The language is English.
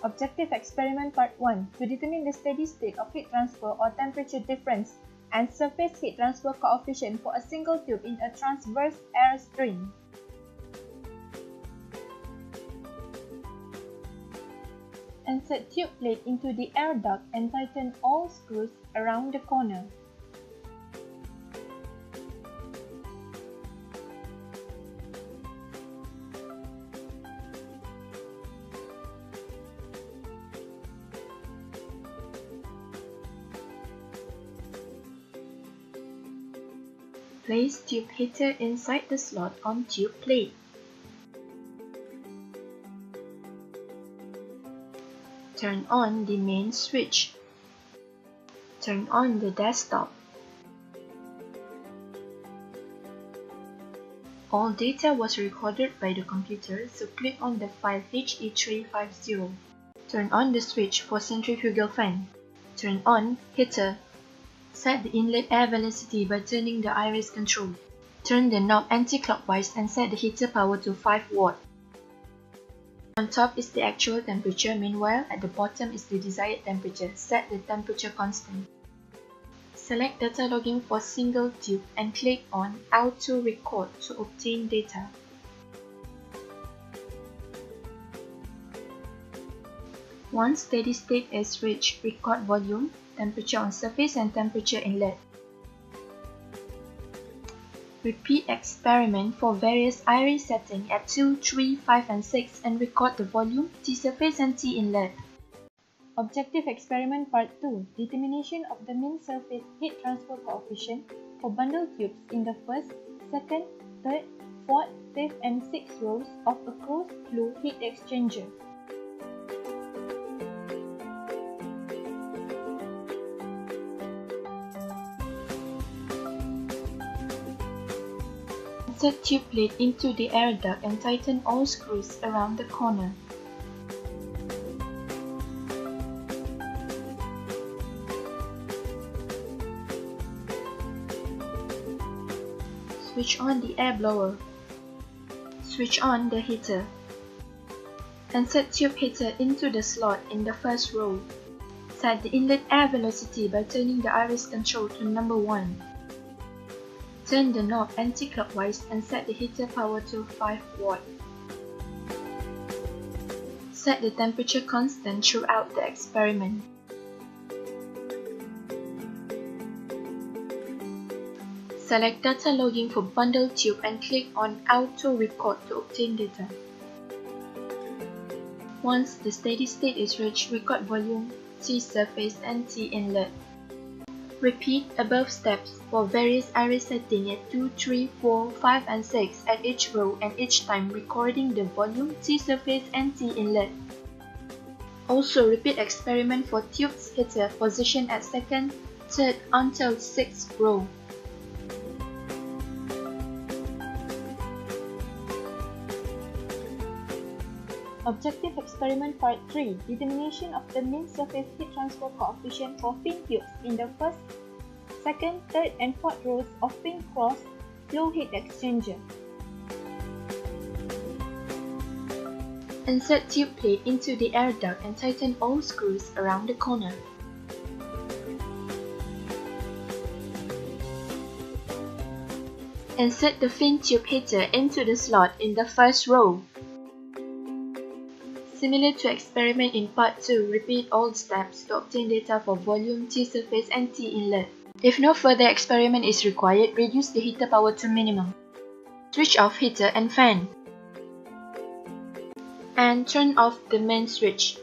Objective Experiment Part 1 to determine the steady state of heat transfer or temperature difference and surface heat transfer coefficient for a single tube in a transverse air stream. Insert tube plate into the air duct and tighten all screws around the corner. Place tube heater inside the slot on tube plate. Turn on the main switch. Turn on the desktop. All data was recorded by the computer, so click on the file HE350. Turn on the switch for centrifugal fan. Turn on heater. Set the inlet air velocity by turning the iris control. Turn the knob anti-clockwise and set the heater power to 5 watt. On top is the actual temperature, meanwhile at the bottom is the desired temperature. Set the temperature constant. Select data logging for single tube and click on Auto Record to obtain data. Once steady state is reached, record volume, temperature on surface and temperature inlet. Repeat experiment for various iris settings at 2, 3, 5 and 6 and record the volume, T-surface and T-inlet. Objective Experiment Part 2 determination of the mean surface heat transfer coefficient for bundle tubes in the first, second, third, fourth, fifth and sixth rows of a closed flue heat exchanger. Insert tube plate into the air duct and tighten all screws around the corner. Switch on the air blower. Switch on the heater. Insert tube heater into the slot in the first row. Set the inlet air velocity by turning the iris control to number 1. Turn the knob anti-clockwise and set the heater power to 5 watt. Set the temperature constant throughout the experiment. Select data logging for bundle tube and click on Auto Record to obtain data. Once the steady state is reached, record volume, T-surface and T-inlet. Repeat above steps for various iris settings at 2, 3, 4, 5 and 6 at each row and each time recording the volume, T-surface and T-inlet. Also repeat experiment for tube's heater position at 2nd, 3rd until 6th row. Objective Experiment Part 3 determination of the mean surface heat transfer coefficient for fin tubes in the first, second, third and fourth rows of fin cross flow heat exchanger. Insert tube plate into the air duct and tighten all screws around the corner. Insert the fin tube heater into the slot in the first row. Similar to experiment in Part 2, repeat all steps to obtain data for volume, T-surface and T-inlet. If no further experiment is required, reduce the heater power to minimum. Switch off heater and fan. And turn off the main switch.